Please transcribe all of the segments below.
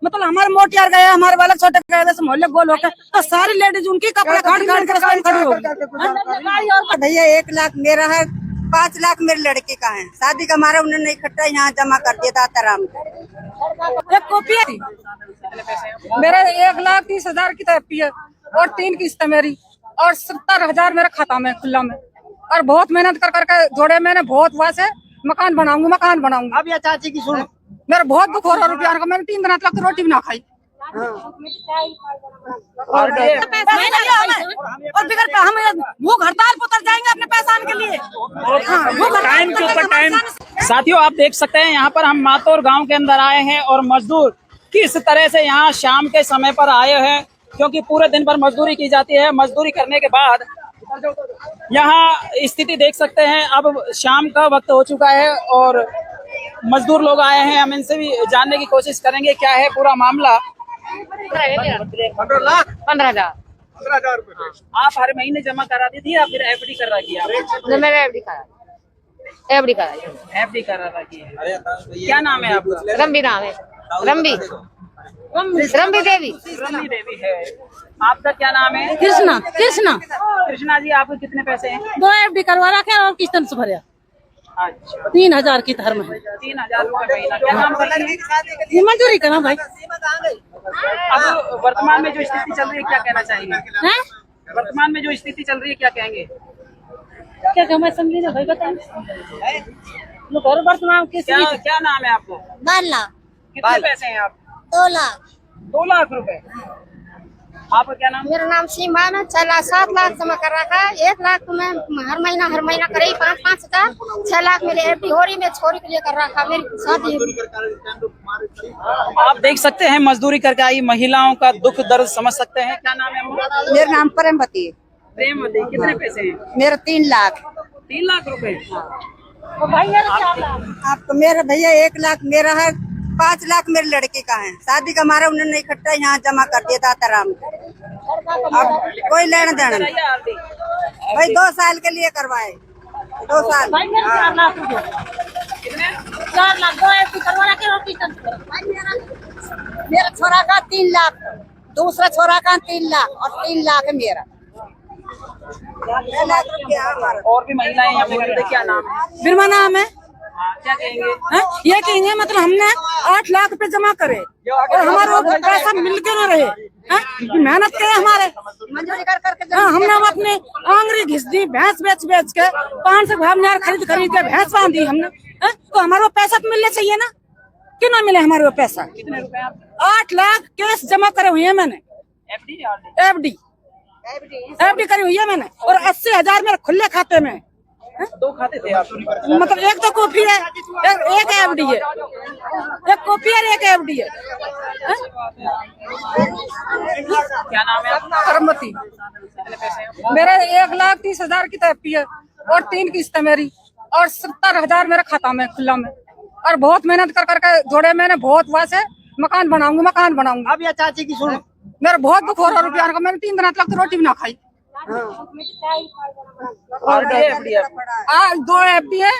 मतलब हमारे मोटियार गए, हमारे बालक छोटे गए, जैसे मोहल्ले गोल होकर, तो सारी लेडीज उनकी कपड़े काट काट कर खड़ी होगी। भैया 1 लाख मेरा है, 5 लाख मेरे लड़के का है। शादी का हमारा उन्होंने इकट्ठा यहाँ जमा कर दिया था आराम। एक कॉपी थी मेरे 1,30,000 की एफडी है और 3 किस्त है मेरी और 70,000 मेरे खाता में खुला में, और बहुत मेहनत कर करके जोड़े मैंने, बहुत वैसे मकान बनाऊंगा। अब ये चाची की सुनो, मेरा बहुत दुख हो रहा है रुपया का, मैंने 3 दिन तक रोटी भी ना खाई। और बिगड़ का हम भूख हड़ताल पर उतर जाएंगे अपने पैसा के लिए। टाइम के ऊपर टाइम। साथियों, आप देख सकते हैं यहाँ पर हम मातौर गांव के अंदर आए हैं और मजदूर किस तरह से यहाँ शाम के समय पर आए हैं, क्योंकि पूरे दिन भर मजदूरी की जाती है। मजदूरी करने के बाद यहाँ स्थिति देख सकते हैं, अब शाम का वक्त हो चुका है और मजदूर लोग आए हैं। हम इनसे भी जानने की कोशिश करेंगे क्या है पूरा मामला। 15,000 रुपए। आप हर महीने जमा करा दी थी या फिर एफडी कर रखी है? मैंने एफडी कर रखी है। क्या नाम है आपका? रंबी नाम है, रंबी देवी। रंबी देवी है। आपका क्या नाम है? कृष्णा जी, आपके कितने पैसे हैं? 2 एफडी करवा रखे और किस्त से भरे। अच्छा, 3,000 की धर्म है। 3,000 रुपए महीना। क्या काम करती है? मजदूरी करना भाई। अब वर्तमान में जो स्थिति चल रही है क्या कहना चाहिए? वर्तमान में जो स्थिति चल रही है क्या कहेंगे? क्या मैं समझी ना भाई, बताइए वर्तमान क्या नाम है आपको? बाला कितने पैसे हैं आप? 2 लाख। 2 लाख रुपए। आपका क्या नाम? मेरा नाम सीमा है। 7 लाख जमा कर रखा है। 1 लाख तो मैं हर महीना करे 5-5 हजार। 6 लाख मेरी एफडी हो रही, मैं छोरी के लिए कर रखा, मेरी शादी। आप देख सकते हैं मजदूरी करके आई महिलाओं का दुख दर्द समझ सकते हैं। क्या नाम है? मेरा नाम प्रेमवती है। प्रेमवती। कितने पैसे हैं? मेरा 3 लाख। 3 लाख रुपए। आपको मेरा भैया 1 लाख मेरा है, 5 लाख मेरे लड़के का है। शादी का हमारा उन्होंने इकट्ठा यहाँ जमा कर दिया था आराम। अब कोई लेना देना नहीं भाई, 2 साल के लिए करवाए। 2 साल। 4 लाख 2 एफडी करवा रखे और किस्त से भरे। मेरा छोरा का 3 लाख, दूसरा छोरा का 3 लाख और 3 लाख है मेरा। 6 लाख रुपया हमारा। और भी महिलाएं यहाँ मौजूद है। क्या नाम है? बिरमा नाम है। क्या कहेंगे? ये कहेंगे मतलब हमने 8 लाख रुपए जमा करे और हमारे वो पैसा मिल के न रहे। मेहनत करे हमारे, हमने अपने आंगरी घिस दी, भैंस बेच के 500 भाव खरीद के भैंस बांध दी हमने। तो हमारे वो पैसा तो मिलना चाहिए ना, क्यों ना मिले हमारे वो पैसा? कितने रुपए आप? 8 लाख कैश जमा करे हुए हैं मैंने। एफडी करी हुई है मैंने और 80,000 मेरे खुले खाते में। 2 खाते थे आप? मतलब एक तो कॉपी है, एक एफडी है। एक कॉपी है, एक एफडी है। क्या नाम है आपका? करमती। मेरे 1,30,000 की एफडी है और 3 किस्त है मेरी और 70,000 मेरे खाता में खुला में, और बहुत मेहनत कर करके जोड़े मैंने, बहुत वैसे मकान बनाऊंगा। अब ये चाची की सुनो, मेरा बहुत दुख हो रहा है रुपया का, मैंने 3 दिन तक रोटी भी ना खाई। और 2 एफडी है। 2 एफडी है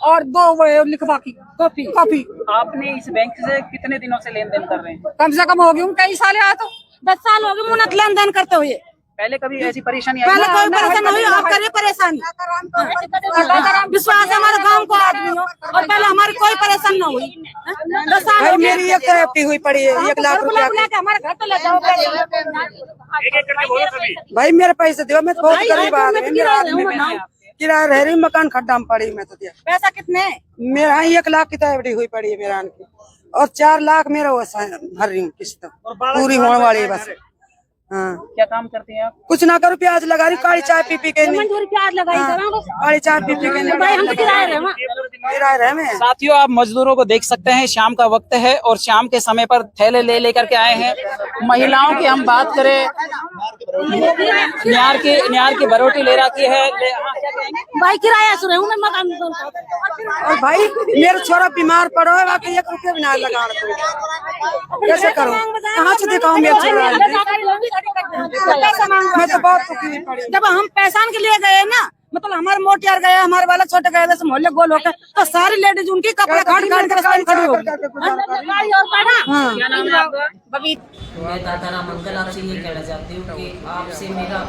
और 2 लिखवा की कॉपी। आपने इस बैंक से कितने दिनों से लेन देन कर रहे हैं? कम से कम हो गई कई साल, आया तो 10 साल हो गए मुन्नत लेन देन करते हुए। पहले कभी ऐसी परेशानी आई? पहले कोई परेशानी हुई, आप करिए परेशानी। विश्वास है हमारे गांव को आदमी हो, और पहले हमारी कोई परेशानी न हुई। 10 साल भाई मेरी 1 एफडी हुई पड़ी है, 1 लाख रुपया। हमारे घर तो ले जाओ। भाई मेरे पैसे दो, मैं बहुत गरीब आदमी, मेरा आदमी किराया रह रही, मकान खड्डा में पड़ी। मैं तो दिया पैसा कितने? मेरा 1 लाख की एफडी हुई पड़ी है मेरा की, और 4 लाख मेरा भर रही हूँ किस्त पूरी होने वाली है बस। हाँ, क्या काम करते हैं आप? कुछ ना करो, प्याज लगा रही, काली चाय पी के प्याज लगाई काली चाय पी किराए रहे में। साथियों, आप मजदूरों को देख सकते हैं, शाम का वक्त है और शाम के समय पर थैले लेकर के आए हैं। महिलाओं की हम बात करें, न्यार की बरोटी ले रखी है। भाई किराया सुने हूँ मकान। और भाई मेरा छोरा बीमार पड़ो है, बाकी 1 रुपया भी ना लगा, कैसे करो? कहाँ से दिखाऊं मेरा छोरा? मैं तो बहुत दुखी पड़ी। जब हम पैसा के लिए गए ना, मतलब हमारे मोटियार गए, हमारे वाला छोटे गए, वैसे मोहल्ले गोल होकर तो सारी लेडीज उनकी कपड़े काट काट कर रास्ते में खड़ी होगी। क्या नाम है आपका? मैं दाताराम अंकल आपसे ये कहना चाहती हूँ कि आपसे मेरा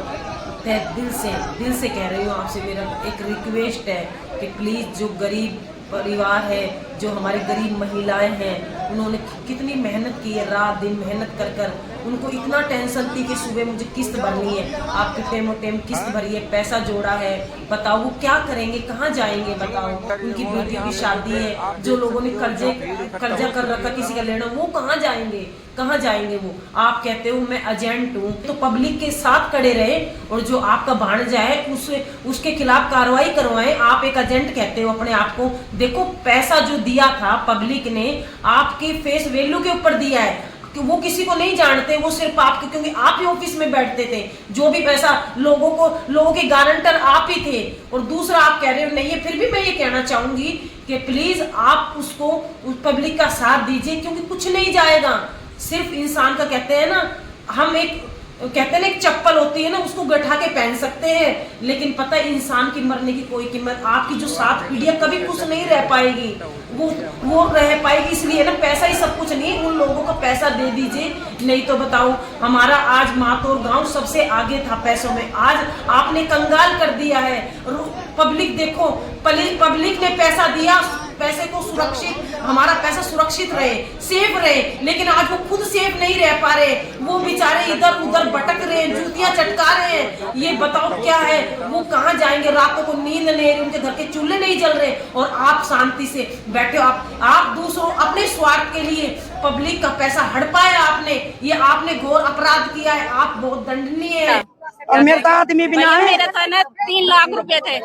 दिल से कह रही हूँ, आपसे मेरा एक रिक्वेस्ट है कि प्लीज़ जो गरीब परिवार है, जो हमारी गरीब महिलाएं हैं, उन्होंने कितनी मेहनत की है, रात दिन मेहनत कर कर उनको इतना टेंशन थी कि सुबह मुझे किस्त भरनी है, आपके टेम किस्त भरी है, पैसा जोड़ा है, बताओ वो क्या करेंगे, कहाँ जाएंगे बताओ। उनकी बेटियों की शादी है, जो लोगों ने कर्जा कर रखा किसी का लेना, वो कहाँ जाएंगे वो। आप कहते हो मैं एजेंट हूँ, तो पब्लिक के साथ खड़े रहे और जो आपका भांजा है उसके खिलाफ कार्रवाई करवाएं। आप एक एजेंट कहते हो अपने आप को, देखो पैसा जो दिया था पब्लिक ने आपके फेस वैल्यू के ऊपर दिया है, कि वो किसी को नहीं जानते, वो सिर्फ आपके, क्योंकि आप ही ऑफिस में बैठते थे, जो भी पैसा लोगों के गारंटर आप ही थे, और दूसरा आप कह रहे हो नहीं है। फिर भी मैं ये कहना चाहूंगी कि प्लीज आप उस पब्लिक का साथ दीजिए, क्योंकि कुछ नहीं जाएगा। सिर्फ इंसान का कहते हैं ना, हम कहते हैं ना एक चप्पल होती है ना, उसको गठा के पहन सकते हैं, लेकिन पता है इंसान की मरने की कोई कीमत, आपकी जो 7 पीढ़ियां कभी कुछ नहीं रह पाएगी, वो रह पाएगी। इसलिए ना पैसा ही सब कुछ नहीं, उन लोगों को पैसा दे दीजिए। नहीं तो बताओ, हमारा आज मातौर गांव सबसे आगे था पैसों में, आज आपने कंगाल कर दिया है। पब्लिक देखो, पब्लिक ने पैसा दिया, पैसे को सुरक्षित, हमारा पैसा सुरक्षित रहे, सेफ रहे, लेकिन आज वो खुद सेफ नहीं रह पा रहे, वो बेचारे इधर उधर भटक रहे हैं, जूतियां चटका रहे हैं। ये बताओ क्या है, वो कहाँ जाएंगे, रातों को नींद नहीं, उनके घर के चूल्हे नहीं जल रहे, और आप शांति से बैठे हो। आप दूसरों अपने स्वार्थ के लिए पब्लिक का पैसा हड़पाया आपने, ये आपने घोर अपराध किया है, आप बहुत दंडनीय है। और मेरे तो आदमी बिना है, मेरे तो ना 3 लाख रुपए थे,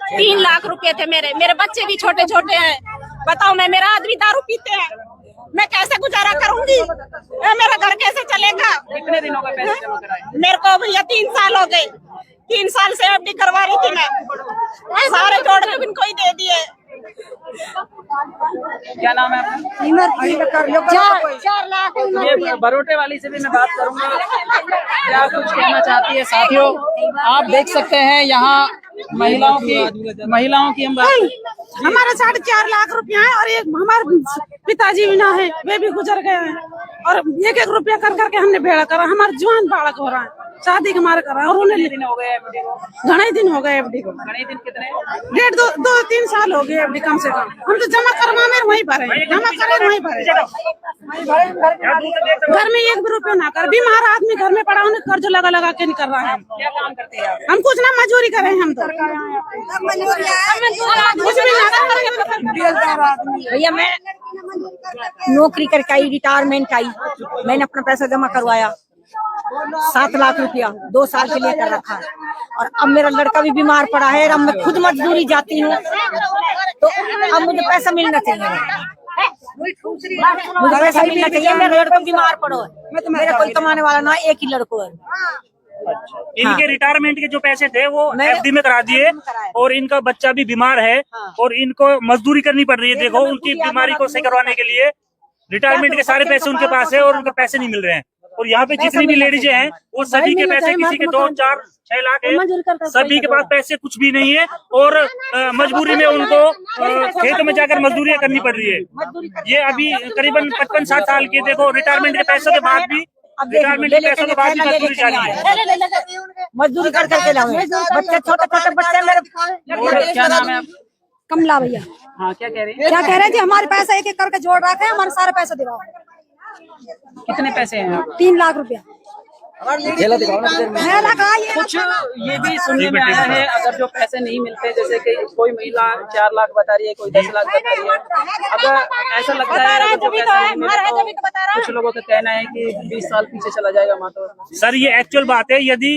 3 लाख रुपए थे मेरे बच्चे भी छोटे छोटे हैं। बताओ, मेरा आदमी दारू पीते हैं, मैं कैसे गुजारा करूंगी, मेरा घर कैसे चलेगा। कितने दिनों का पैसे जमा कराए? मेरे को भैया 3 साल हो गए, 3 साल से एफडी करवा रही थी मैं, सारे जोड़ के इनको ही दे दिए। क्या नाम है आपका? 4 लाख। ये बरोटे वाली से भी मैं बात करूंगा, क्या कुछ कहना चाहती है। साथियों, आप देख सकते हैं यहाँ महिलाओं की हम बात, हमारा 4.5 लाख रुपया है, और एक हमारे पिताजी भी ना है, वे भी गुजर गए हैं, और 1-1 रुपया कर करके हमने बेड़ा करा, हमारा जवान बालक हो रहा है, शादी हमारे करा, और उन्हें दिन हो गए एफडी को? घने दिन हो गए एफडी को, घने दिन कितने? 1.5-2-3 साल हो गए एफडी कम से कम। हम तो जमा करवाने वहीं पर है, जमा करे वहीं पर है, घर में 1 भी रुपया ना कर, बीमार आदमी घर में पड़ा, उन्हें कर्ज लगा के नहीं कर रहा है। क्या काम करते हैं आप? हम कुछ ना मजदूरी करें, हम तो कुछ भी ना करें। भैया मैं नौकरी करके आई, रिटायरमेंट आई, मैंने अपना पैसा जमा करवाया 7 लाख रुपया 2 साल के लिए कर रखा है, और अब मेरा लड़का भी बीमार पड़ा है, अब मैं खुद मजदूरी जाती हूँ, तो अब मुझे पैसा मिलना चाहिए, मुझे पैसा मिलना चाहिए। मेरा लड़का बीमार पड़ो है, मेरा कोई कमाने वाला ना, एक ही लड़को है। इनके रिटायरमेंट के जो पैसे थे वो एफडी में करा दिए, और इनका बच्चा भी बीमार है, और इनको मजदूरी करनी पड़ रही है। देखो, उनकी बीमारी को सही करवाने के लिए रिटायरमेंट के सारे पैसे उनके पास है, और उनके पैसे नहीं मिल रहे हैं। और यहाँ पे जितनी भी लेडीज हैं, वो सभी के पैसे, किसी के 2, 4, 6 लाख है, सभी के पास पैसे कुछ भी नहीं है, और मजबूरी में उनको खेतों में जाकर मजदूरियाँ करनी पड़ रही है। ये अभी करीबन 55-60 साल के, देखो रिटायरमेंट के पैसों के बाद भी, रिटायरमेंट के पैसों के बाद भी मजदूरी जारी है, मजदूरी कर करके लाओ, बच्चे छोटे बच्चे मेरे। क्या नाम है आपका? कमला भैया। हाँ, क्या कह रही है? क्या कह रहे थे, हमारे पैसा 1-1 करके जोड़ रखे हैं, हमारे सारे पैसे दिलाओ। कितने पैसे हैं? 3 लाख रुपया। कुछ ये भी सुनने में आया है, अगर जो पैसे नहीं मिलते, जैसे कि कोई महिला 4 लाख बता रही है, कोई 10 लाख बता रही है, अगर ऐसा लगता है अगर जो पैसा नहीं मिले, तो कुछ लोगों का कहना है कि 20 साल पीछे चला जाएगा मातौर। सर ये एक्चुअल बात है। यदि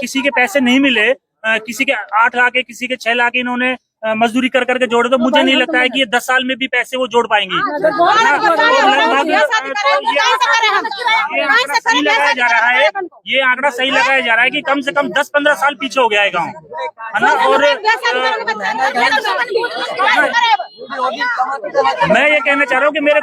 किसी के पैसे नहीं मिले, किसी के 8 लाख है, किसी के 6 लाख, इन्होंने मजदूरी कर करके जोड़े, तो मुझे नहीं लगता है कि ये 10 साल में भी पैसे वो जोड़ पाएंगी। ये आंकड़ा सही लगाया जा रहा है, ये आंकड़ा सही लगाया जा रहा है कि कम से कम 10-15 साल पीछे हो गया है गाँव, है ना। और मैं ये कहना चाह रहा हूँ कि मेरे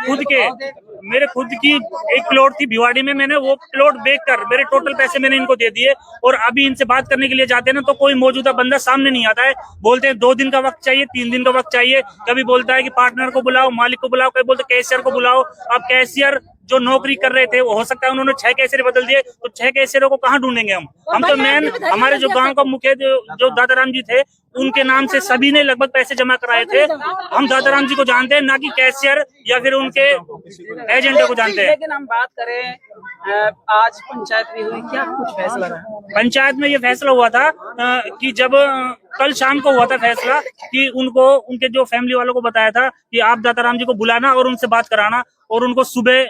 खुद की एक प्लॉट थी भिवाड़ी में, मैंने वो प्लॉट बेचकर मेरे टोटल पैसे मैंने इनको दे दिए। और अभी इनसे बात करने के लिए जाते हैं ना, तो कोई मौजूदा बंदा सामने नहीं आता है। बोलते हैं 2 दिन का वक्त चाहिए, 3 दिन का वक्त चाहिए। कभी बोलता है कि पार्टनर को बुलाओ, मालिक को बुलाओ, कभी बोलते कैशियर को बुलाओ। अब कैशियर जो नौकरी कर रहे थे वो हो सकता है उन्होंने 6 कैशियर बदल दिए, तो 6 कैशियरों को कहाँ ढूंढेंगे हम तो मेन हमारे जो गांव का मुखिया जो दादाराम जी थे, उनके नाम से सभी ने लगभग पैसे जमा कराए थे। हम दादाराम जी को जानते हैं, ना कि कैशियर या फिर उनके एजेंटों को जानते हैं। लेकिन हम बात करें, आज पंचायत भी हुई, क्या कुछ फैसला रहा? पंचायत में ये फैसला हुआ था कि जब कल शाम को हुआ था फैसला कि उनको उनके जो फैमिली वालों को बताया था कि आप दादाराम जी को बुलाना और उनसे बात कराना, और उनको सुबह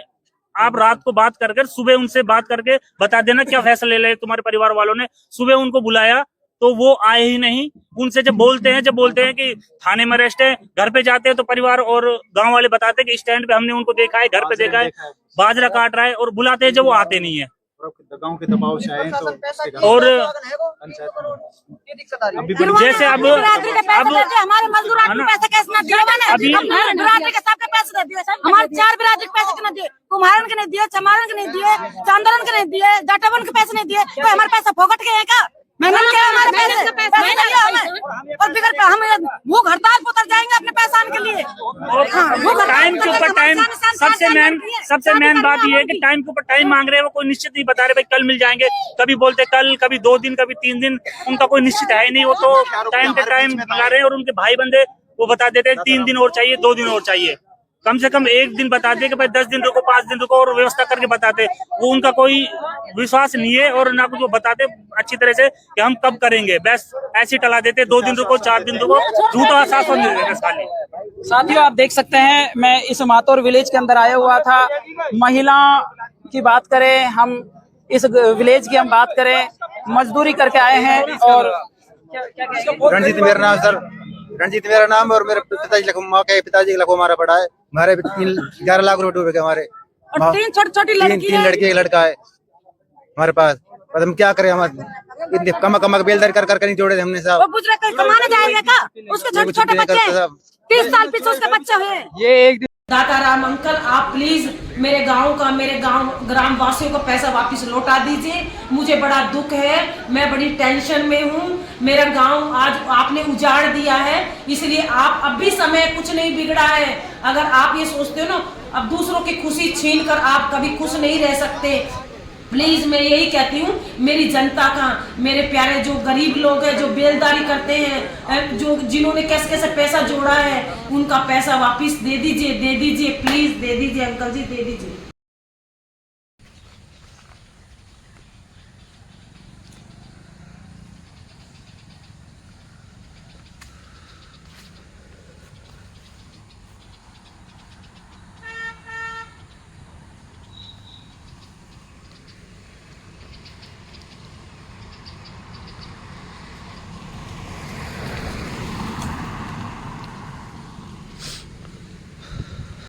आप रात को बात कर सुबह उनसे बात करके बता देना क्या फैसला ले ले तुम्हारे परिवार वालों ने। सुबह उनको बुलाया तो वो आए ही नहीं। उनसे जब बोलते हैं कि थाने में अरेस्ट है, घर पे जाते हैं तो परिवार और गांव वाले बताते हैं कि स्टैंड पे हमने उनको देखा है, घर पे देखा है, बाजरा काट रहा है, और बुलाते हैं जब वो आते नहीं है। गांव के दबाव से आए तो और जैसे अब हमारे मजदूर पैसे कैसे न दिए, अभी के सबके पैसे दे दिए, हमारे 4 बिरादरी के पैसे नहीं दिए, कुम्हारन के नहीं दिए, चमारन के नहीं दिए, चांदरन के नहीं दिए, जाटवन के पैसे नहीं दिए। तो हमारे पैसा फोकट गए का? मैंने क्या हमारे पैसे और बिगड़ पे हम भूख हड़ताल पर उतर जाएंगे अपने पैसा के लिए। टाइम के ऊपर टाइम, सबसे मेन बात ये है कि टाइम के ऊपर टाइम मांग रहे हैं। वो कोई निश्चित नहीं बता रहे भाई कल मिल जाएंगे, कभी बोलते कल, कभी 2 दिन, कभी 3 दिन, उनका कोई निश्चित है ही नहीं। वो तो टाइम पे टाइम लगा रहे हैं, और उनके भाई बंदे वो बता देते हैं 3 दिन और चाहिए, 2 दिन और चाहिए। कम से कम 1 दिन बता दे कि भाई 10 दिन रुको, 5 दिन रुको, और व्यवस्था करके बताते। वो उनका कोई विश्वास नहीं है, और ना कुछ वो बताते अच्छी तरह से कि हम कब करेंगे, बस ऐसे टला देते। 2 दिन रुको, 4 दिन रुको, झूठा आश्वासन दे देते खाली। साथियों, आप देख सकते हैं, मैं इस मातौर विलेज के अंदर आया हुआ था। महिला की बात करें, हम इस विलेज की हम बात करें, मजदूरी करके आए हैं। और रणजीत मेरा नाम सर, रणजीत मेरा नाम, और मेरे पिताजी माँ के पिताजी का लखो मारा पड़ा है। हमारे 11 लाख रुपए डूबे गए हमारे, और 3 छोटी तीन लड़की एक लड़का है हमारे पास। और हम क्या करें, हमारे इतने कम बेलदारी कर नहीं जोड़े थे हमने साहब। वो गुजरे कहीं कमाने जाएंगे का? उसके छोटे बच्चे 30 साल पीछे उसके बच्चे हुए। ये एक दाताराम अंकल, आप प्लीज मेरे गांव ग्राम वासियों को पैसा वापस लौटा दीजिए। मुझे बड़ा दुख है, मैं बड़ी टेंशन में हूँ। मेरा गांव आज आपने उजाड़ दिया है, इसलिए आप अब भी समय कुछ नहीं बिगड़ा है। अगर आप ये सोचते हो ना, अब दूसरों की खुशी छीन कर आप कभी खुश नहीं रह सकते। प्लीज मैं यही कहती हूँ, मेरी जनता का, मेरे प्यारे जो गरीब लोग हैं, जो बेलदारी करते हैं, जो जिन्होंने कैसे कैसे पैसा जोड़ा है, उनका पैसा वापस दे दीजिए, प्लीज दे दीजिए अंकल जी, दे दीजिए।